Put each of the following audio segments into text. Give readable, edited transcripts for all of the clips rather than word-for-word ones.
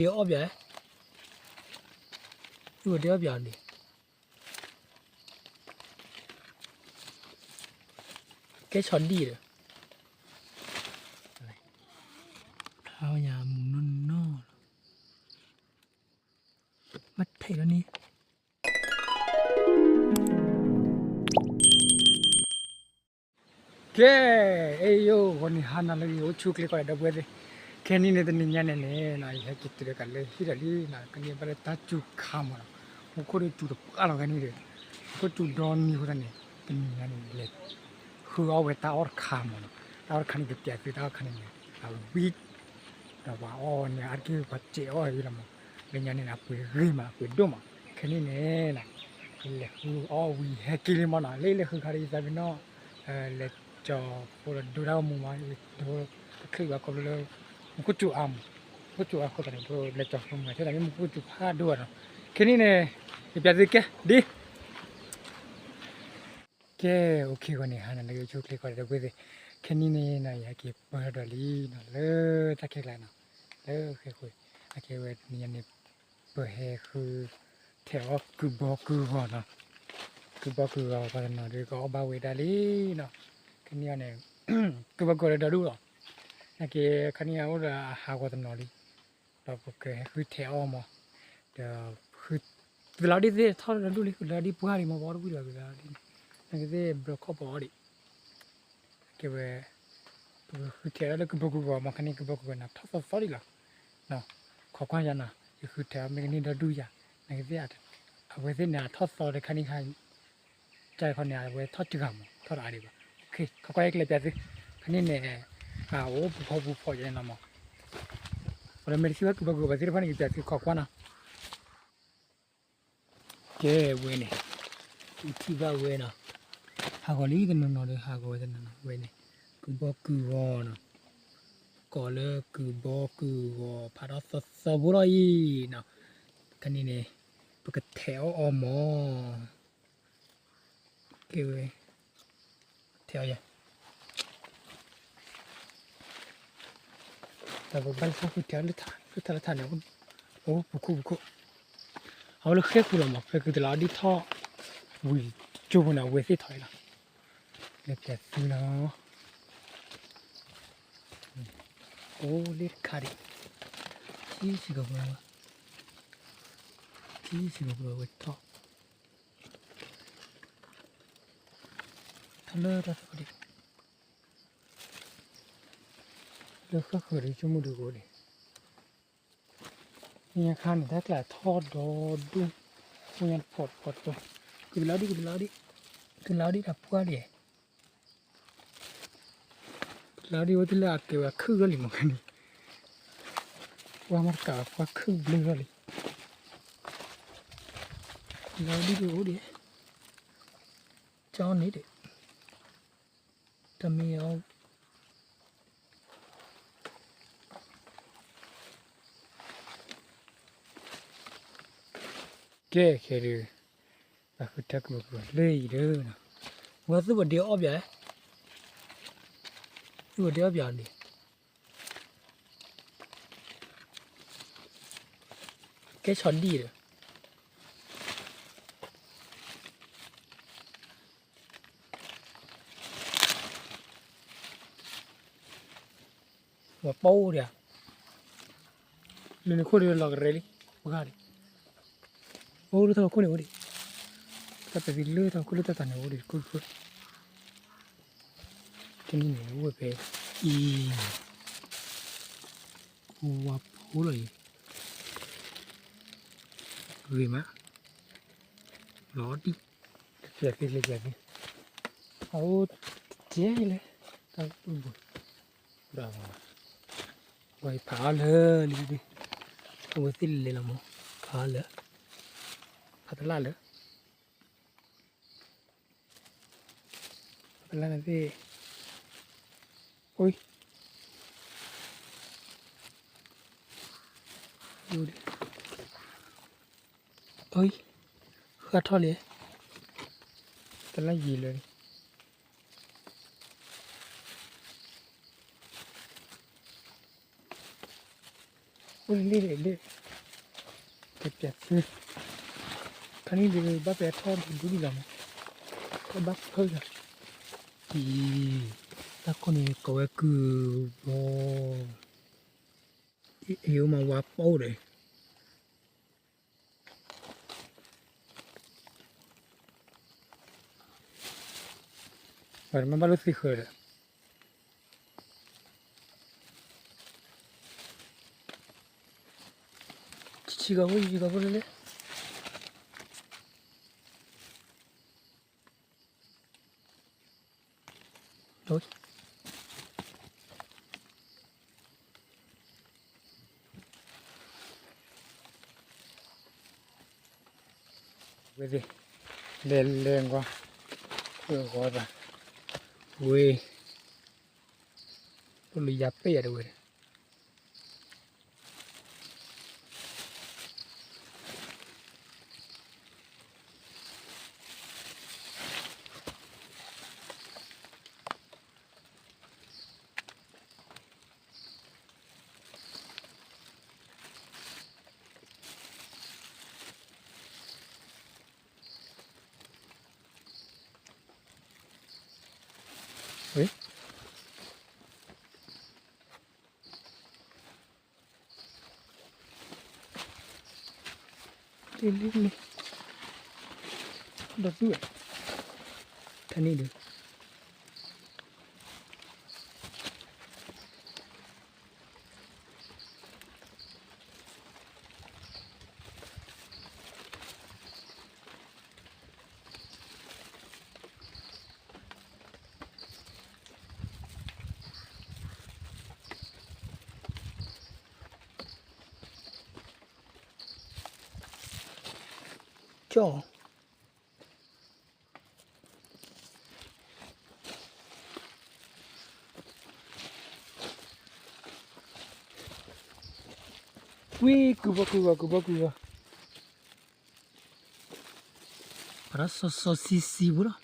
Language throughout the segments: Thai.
เดี๋ยวออกไปอยู่เดี๋ยวไปดิแกช้อนดีเลยเท้ายามุมนอนมัดไทยแล้วนี่แกเอ้ยโยวันนี้ฮานาเลยโอ้ชุกเลยก็ได้ดับเบิ้ลเลยแค่นี้เนี่ยตัวนี้เนี่ยนะอยากกินตัวกันเลยที่เดี๋ยวนี้นะกันเนี่ยไปเลยตัดจุกข้ามมาโอ้โหได้จุดอะไรกันนี่เลยก็จุดดอนนี่คนนี้ตัวนี้เนี่ยเลยคือเอาไว้ตาออร์ข้ามมาตาออร์ขันก็เจ็บตาขันเนี่ยเอาวิกแต่ว่าอ๋อเนี่ยอาร์กิวปัจเจอ๋ออยู่ละมั้งเป็นยังไงนะเปิดริมาเปิดดูมาแค่นี้เนี่ยนะเลยคืออ๋อวิเฮกิลิมันนะเลยคือขาริซาบิโน่เลยจอพอดูดาวมุมมาดูคือว่าก็เลยมุกุจูอัมมุกุจูอัมก็ตอนนี้พอเลยจอมุมมาที่ตอนนี้มุกุจูผ้าด้วยนะแค่นี้เนี่ยอีกแบบนึงแกดีแกโอเคกว่านี้ฮะนั่นเลยช่วยคลิกก่อนเดี๋ยวไปเลยแค่นี้เนี่ยนะอยากเก็บเบอร์ดอลลี่นะเลยตะเกียบแล้วนะเลยโอเคคุยโอเคเวทนี่เนี่ยเบอร์เฮคือแถวคือบอกคือว่านะคือบอกคือว่าพัฒนาด้วยก็เอาบาเวดาลี่เนาะคันนี้เนี่ยคือบอกก็เลยดูหรอโอเคคันนี้เอาละหาว่าตำนานดิเราโอเคคือแถวมาเดี๋ยวคือเวลาที่ท่อเราดูเลยเวลาที่พูดอะไรมาบอกด้วยเวลาที่นั่นก็จะบล็อกเข้าไปดิโอเคเว้ยคือแถวแล้วคือบอกว่ามาคันนี้คือบอกว่านะท่อสอดดิล่ะเนาะขอความยันนะคือแถวมันนี่เราดูอย่างนั่นก็จะเอาไว้ที่เนี่ยท่อสอดคันนี้ใครใจคนเนี่ยเอาไว้ท่อจุกามท่ออะไรบ้างโอเคเขาก็ให้เกลียดสิคันนี้เนี่ยโอ้บุพออย่างนั้นมั้งวันนี้ไม่ได้สิว่าคือบอกว่าสิริพันธ์กี่ปีขอความนะเจ้เว้ยเนี่ยที่บ้าเว้ยนะหากว่าลีกันนอนเลยหากว่าจะนอนเว้ยเนี่ยคือบอกคือว่านะก็เลยคือบอกคือว่าพาราสบุไรนะคันนี้เนี่ยปกติแถวอมอเกี่ยวแถวยังแต่ว่าบ้านเขาคือแถวลึกฐานเนี่ยโอ้บุกเอาเลยแค่คุยละมั้งแค่คือตลาดที่ท่อวิ่งจูบนะเวทีถอยละเล็กแต่ซื้อนะโอ้เล็กขาดิที่สิกับเราเวทท่อทะเลรัฐบดิเลือกก็คือริจมูดูกูดิเนี่ยข้านี่ถ้าเกิดทอดดอดูมันปอดตัวคือแล้วดิคือแล้วดิดับพัวดิแล้วดิว่าที่แรกเกี่ยวกับคืออะไรมั้งนี่ว่ามันกับว่าคือเรือเลยแล้วดิดูดิเจ้านี่ดิจะมีเอาแก่แค่เรือแต่คือทักบอกว่าเลยเด้อนะว่าสุดเดียวออกใหญ่สุดเดียวออกใหญ่ดิแกช้อนดีเลยว่าเป้าเดียวเรื่องคนเดียวหลอกเรลี่บ้าดิโอ้รู้ทั้งคนเลยแต่เป็นเรื่องทั้งคนเลยแต่ตอนนี้โอ้ดิคุณที่นี่เนี่ยโอ้ไปอีว่าพูดเลยคือมั้ยร้อนดิเสียกิเอาเจ๊เลยตั้งบุญดาวไว้ผาเลยดิเอาไว้ติดเลยละมั้งผาเลยพัดลาเลยพัดลานั่นสิโอ้ยดูดิเอ้ยขาดทอดเลยพัดลายีเลย le che piace cani di ba per thon di la ma ko ba phơi rồi thì ta con này có cái cừ bò yếu mà quá bao đấy vậy mà bao lâu thì khởi rồi 지가 버릴래? rồi về đi lên lên qua vừa gọi ra quê tôi đi giáp bây giờ được rồi 왜? Ini udah dua kan ini cho wih kuba 알았어 소시시 뭐라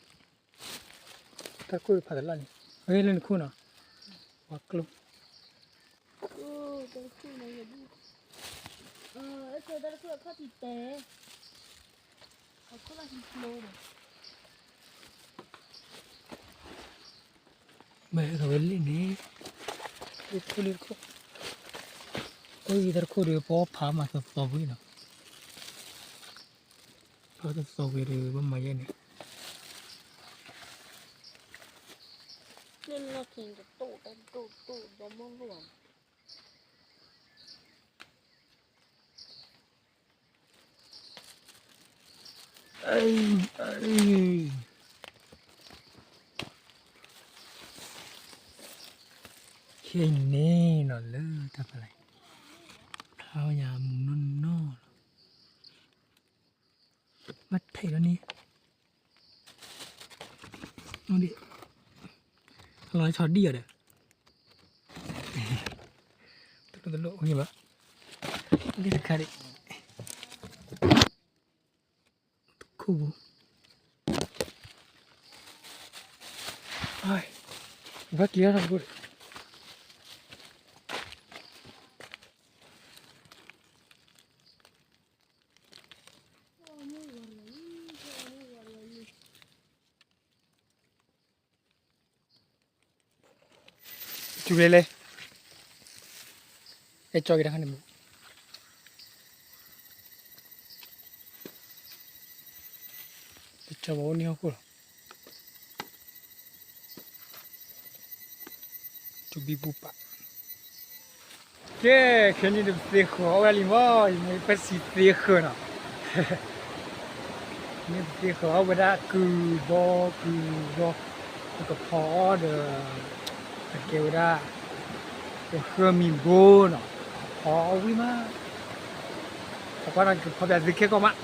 타코를 받을라니 왜는 코나 와클로 저 다른 거 카드 있대. 콜라 힘들어. मैं रवेली ने इसको कोई इधर को रे पॉ फा मा सब सब हुई ना तो सब रे बम्मा ये ने nên là khiến cái tụ nó mong luôn. ai khi nè nó lơ tập lại thao nhà mùng non no mắt thấy nó nè nó đi nói cho đi ở đây tôi lộ như vậy đi được cái đấy khu ai vắt kia rồi chụp lên cái cho cái đó này cho bố nhiều quá chụp bị bụp à cái này được tiền khó vậy mà mới phải xịt tiền khó nàoนี่tiền khó vậy đó cứ do cái phó được kêu ra cái khơi mìn bô nó khó quý mà có là có vẻ gì kia không ạ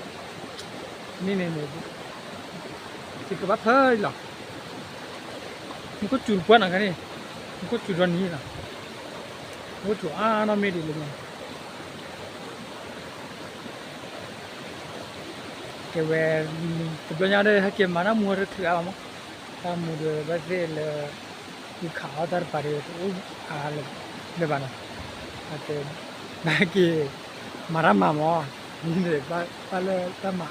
này chỉ có bắt hơi là không có chuột quá nào cái này không có chuột đoan như nào không có chuột nó mê đi luôn cái về từ bây giờ đây hay kiếm mà nó mua được thứ nào mà ta mua được bây giờ là 이 가다를 발에 또 알을 내봐나 하여튼 Bagi marah mama, ini pada sama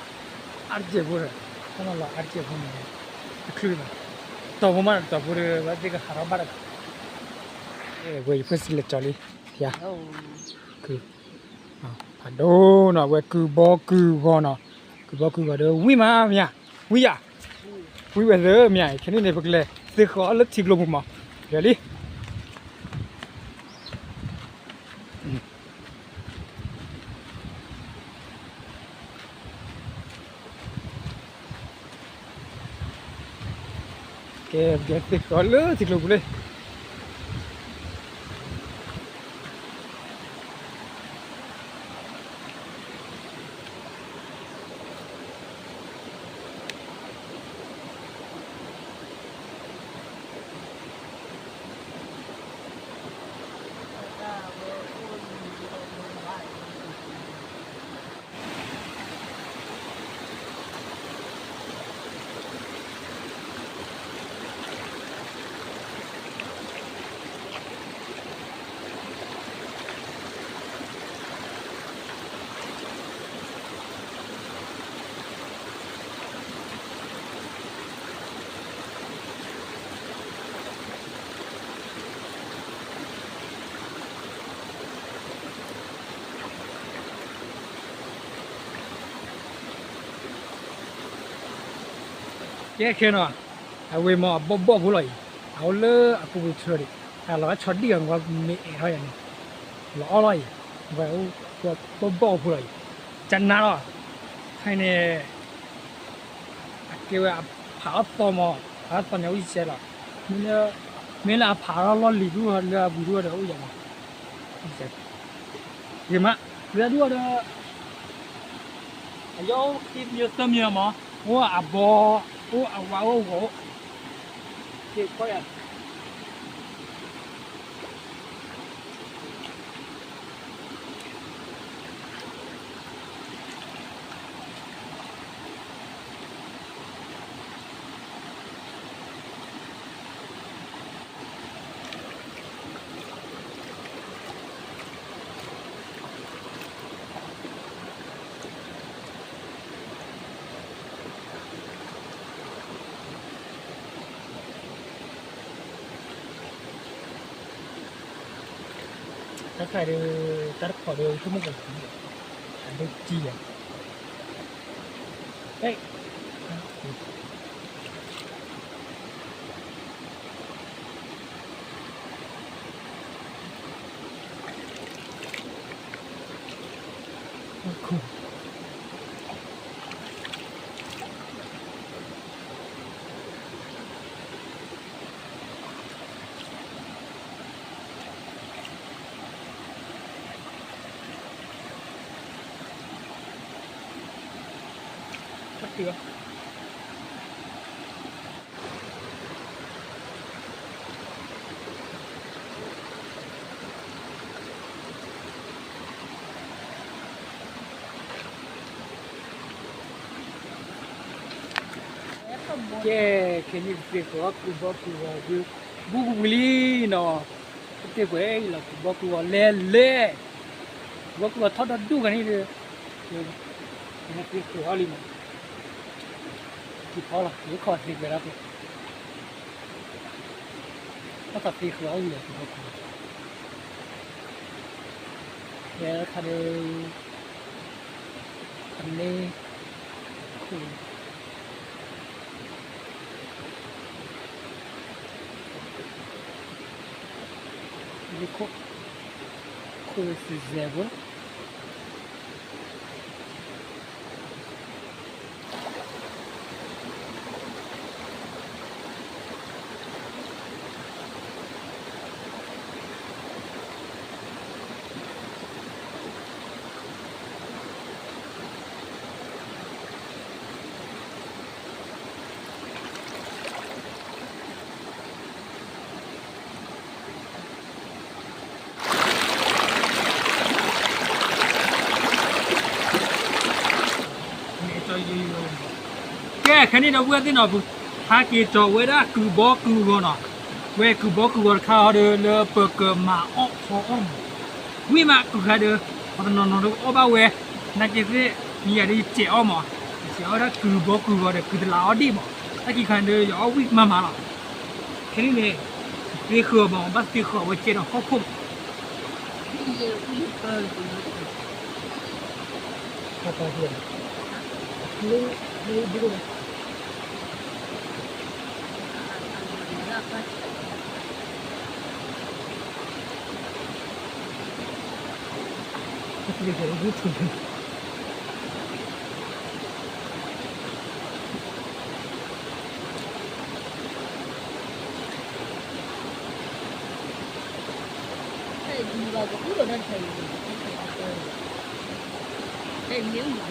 arje pura, sama lah arje pun ni, kelima. Tahu mana tahu pura, berarti ke haram barat. Gue first le cali, ya. Ku, aduh, na gue ku baku gana, ku baku gada, wi mah ya, wi ya, wi betul ya, kini ni betul. Sekolah le cik lomu mah, jadi. Okay, biasa sekolah cik lomu le. Cái kia nó, về mà bỏ vô lại, áo lơ, aku bị chơi đi, là chót đi ăn qua mẹ thôi này, lõ lại, và bỏ vô lại, chân nào, hay nè, kêu là phá to nhau ít xe là, mình là phá lo lì đua là bù đua đâu vậy mà, gì mà, lừa đua đó, ayo khi nhiều tâm nhiều mà, à bò. Wow, cái coi à. Cái này ta khỏi đều không có cái chi à đấy cool. Chưa cái như việc của bác của Google nó cái quế là bác của lê bác của thoát ra đủ cái này thì nó việc của Ali mà thì khó là nếu khỏi việc về đó thì nó tập việc của Ali là bác của để thay anh này coisa zebra cái này đâu biết thế nào hai cái trò với đó cứ bỏ cứ vào nó về cứ bỏ cứ vào khao được là bờ cờ mà ốc วิมากูขาเดอพอตอนนอนโอบ้าเวนักเก็ตมีอะไรเจ้าหมอเจ้าถ้าคือบอกเด็กคือลาวดีบ่ถ้ากี่คันเดอยอวิมาละแค่นี้เลยเรียกคือบอกบัสเรียกคือว่าเจ้าเขาคุ้ม เดี๋ยวมีเปิด ข้าพเจ้าลูดู แล้วก็ เรียกอะไรรู้ถึง ใช่ดูเราก็รู้ว่าใช่ใช่เนี้ยหมู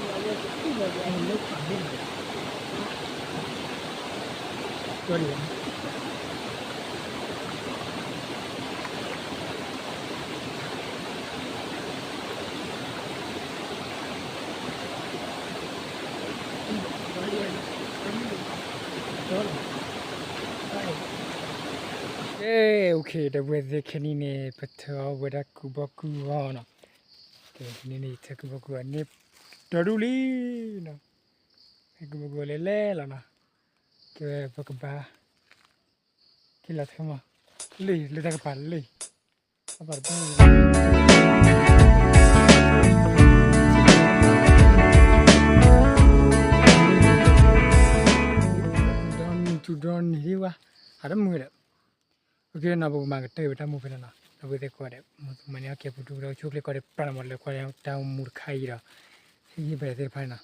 เราจะพูดอะไร ไอ้เล็กฝั่งนี้ตัวเหลือง เราเรียน โอเคเดี๋ยวเวทีแค่นี้เนี่ยพอเธอเวลากูบอกกูว่าเนาะนี่เธอกูบอกกูอันนี้ตัวดูลีเนาะกูบอกกูเล่ๆแล้วเนาะก็บอกกูบ้าคิดละทั้งหมดเลยตะกับปาเลยปาร์ตี้ดอนนี่วะหาทำมือเด้อโอเคนะบอกมาก็เตะไปทำมือไปแล้วนะเราไปเด็กกว่าเด้มันเนี่ยเก็บดูเราช่วยเล็กกว่าเด้ปลาหมดเลยกว่าดาวมูดไข่ละที่ไปเตะไปนะ